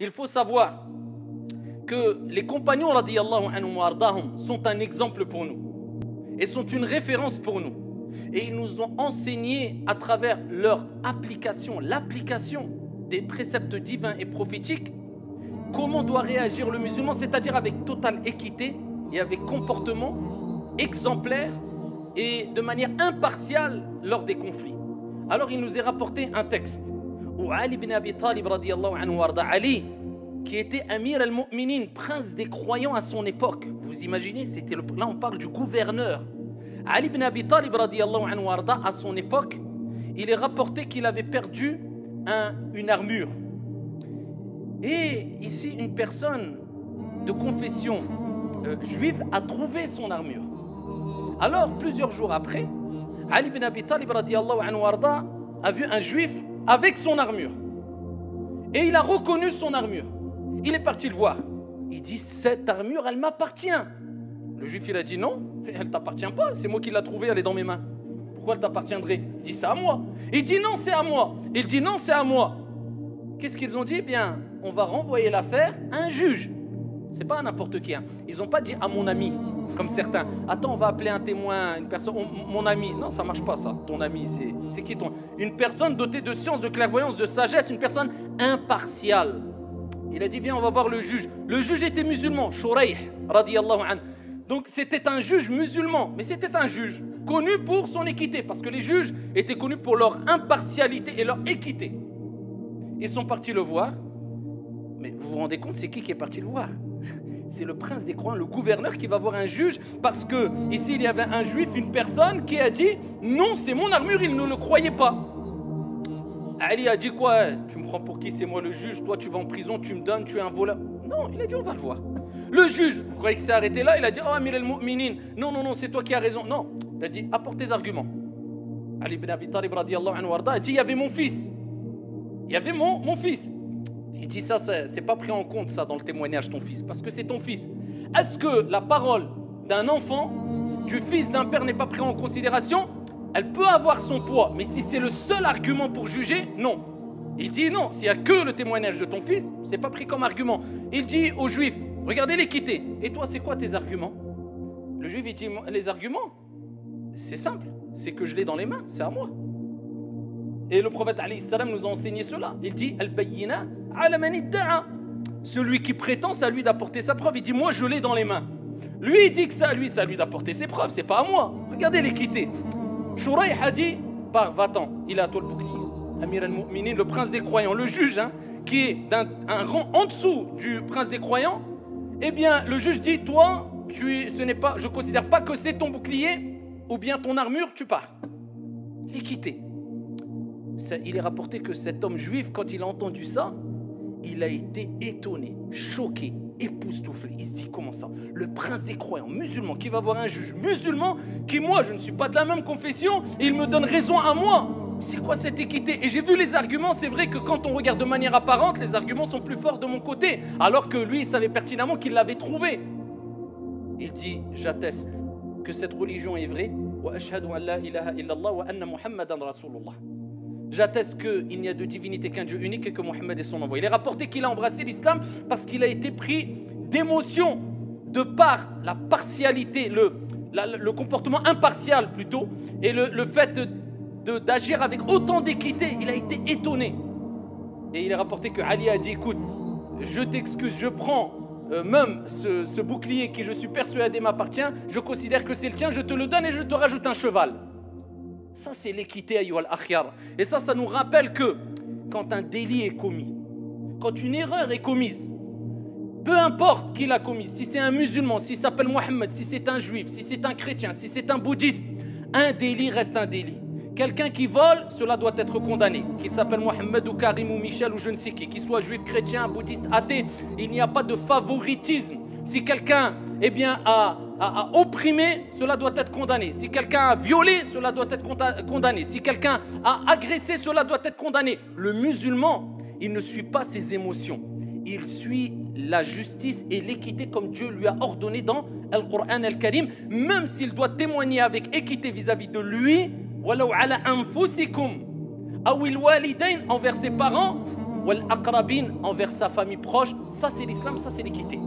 Il faut savoir que les compagnons radiyallahu anhum wa ardahum sont un exemple pour nous et sont une référence pour nous. Et ils nous ont enseigné à travers leur application, l'application des préceptes divins et prophétiques, comment doit réagir le musulman, c'est-à-dire avec totale équité et avec comportement exemplaire et de manière impartiale lors des conflits. Alors il nous est rapporté un texte où Ali ibn Abi Talib radiyallahu anhu warda, Ali, qui était Amir al-Mu'minin, prince des croyants à son époque. Vous imaginez, là on parle du gouverneur. Ali ibn Abi Talib radiyallahu anhu warda, à son époque, il est rapporté qu'il avait perdu une armure. Et ici, une personne de confession juive a trouvé son armure. Alors, plusieurs jours après, Ali ibn Abi Talib radiyallahu anhu warda, a vu un juif avec son armure. Et il a reconnu son armure. Il est parti le voir. Il dit, cette armure, elle m'appartient. Le juif, il a dit, non, elle ne t'appartient pas. C'est moi qui l'ai trouvée, elle est dans mes mains. Pourquoi elle t'appartiendrait? Il dit, c'est à moi. Il dit, non, c'est à moi. Il dit, non, c'est à moi. Qu'est-ce qu'ils ont dit? Eh bien, on va renvoyer l'affaire à un juge. C'est pas à n'importe qui. Ils n'ont pas dit à mon ami, comme certains. Attends, on va appeler un témoin, une personne, mon ami. Non, ça marche pas ça. Ton ami, c'est qui ton? Une personne dotée de science, de clairvoyance, de sagesse, une personne impartiale. Il a dit, viens, on va voir le juge. Le juge était musulman, Shurayh, radiyallahu anhu. Donc c'était un juge musulman, mais c'était un juge connu pour son équité, parce que les juges étaient connus pour leur impartialité et leur équité. Ils sont partis le voir. Mais vous vous rendez compte, c'est qui est parti le voir? C'est le prince des croyants, le gouverneur qui va voir un juge, parce que ici il y avait un juif, une personne qui a dit non, c'est mon armure, il ne le croyait pas. Ali a dit quoi? Tu me prends pour qui? C'est moi le juge, toi tu vas en prison, tu me donnes, tu es un voleur. Non, il a dit on va le voir. Le juge, vous croyez que c'est arrêté là? Il a dit oh Amir al-Mu'minin, non, c'est toi qui as raison. Non, il a dit apporte tes arguments. Ali ibn Abi Talib radiyallahu anhu warda a dit il y avait mon fils. Il y avait mon fils. Il dit ça, c'est pas pris en compte ça dans le témoignage, ton fils, parce que c'est ton fils. Est-ce que la parole d'un enfant, du fils d'un père n'est pas prise en considération? Elle peut avoir son poids, mais si c'est le seul argument pour juger, non. Il dit non, s'il n'y a que le témoignage de ton fils, c'est pas pris comme argument. Il dit aux juifs, regardez l'équité. Et toi, c'est quoi tes arguments? Le juif, il dit les arguments, c'est simple, c'est que je l'ai dans les mains, c'est à moi. Et le prophète alayhi salam nous a enseigné cela. Il dit al-bayyina ala man idda'a. Celui qui prétend, c'est à lui d'apporter sa preuve. Il dit moi je l'ai dans les mains. Lui il dit que c'est à lui d'apporter ses preuves, c'est pas à moi. Regardez l'équité. Shurayh a dit pars, va-t'en, il est à toi le bouclier. Amir al-Mu'minin, le prince des croyants, le juge qui est un rang en dessous du prince des croyants. Eh bien le juge dit toi je considère pas que c'est ton bouclier ou bien ton armure, tu pars. L'équité. Il est rapporté que cet homme juif, quand il a entendu ça, il a été étonné, choqué, époustouflé. Il se dit comment ça? Le prince des croyants musulman qui va voir un juge musulman qui, moi, je ne suis pas de la même confession, et il me donne raison à moi. C'est quoi cette équité? Et j'ai vu les arguments, c'est vrai que quand on regarde de manière apparente, les arguments sont plus forts de mon côté, alors que lui, il savait pertinemment qu'il l'avait trouvé. Il dit, j'atteste que cette religion est vraie, wa ashhadu an la ilaha illallah wa anna Muhammadan Rasulullah. J'atteste qu'il n'y a de divinité qu'un Dieu unique et que Mohammed est son envoyé. Il est rapporté qu'il a embrassé l'islam parce qu'il a été pris d'émotion de par la partialité, le comportement impartial plutôt, et le fait d'agir avec autant d'équité. Il a été étonné. Et il est rapporté que Ali a dit écoute, je t'excuse, je prends même ce bouclier qui je suis persuadé m'appartient, je considère que c'est le tien, je te le donne et je te rajoute un cheval. Ça, c'est l'équité, ayyuhal akhyar. Et ça nous rappelle que quand un délit est commis, quand une erreur est commise, peu importe qui l'a commise, si c'est un musulman, s'il s'appelle Mohammed, si c'est un juif, si c'est un chrétien, si c'est un bouddhiste, un délit reste un délit. Quelqu'un qui vole, cela doit être condamné. Qu'il s'appelle Mohammed ou Karim ou Michel ou je ne sais qui, qu'il soit juif, chrétien, bouddhiste, athée, il n'y a pas de favoritisme. Si quelqu'un a opprimé, cela doit être condamné. Si quelqu'un a violé, cela doit être condamné. Si quelqu'un a agressé, cela doit être condamné. Le musulman, il ne suit pas ses émotions. Il suit la justice et l'équité comme Dieu lui a ordonné dans le Coran al-Karim, même s'il doit témoigner avec équité vis-à-vis de lui, envers ses parents, wal aqrabin, envers sa famille proche. Ça c'est l'islam, ça c'est l'équité.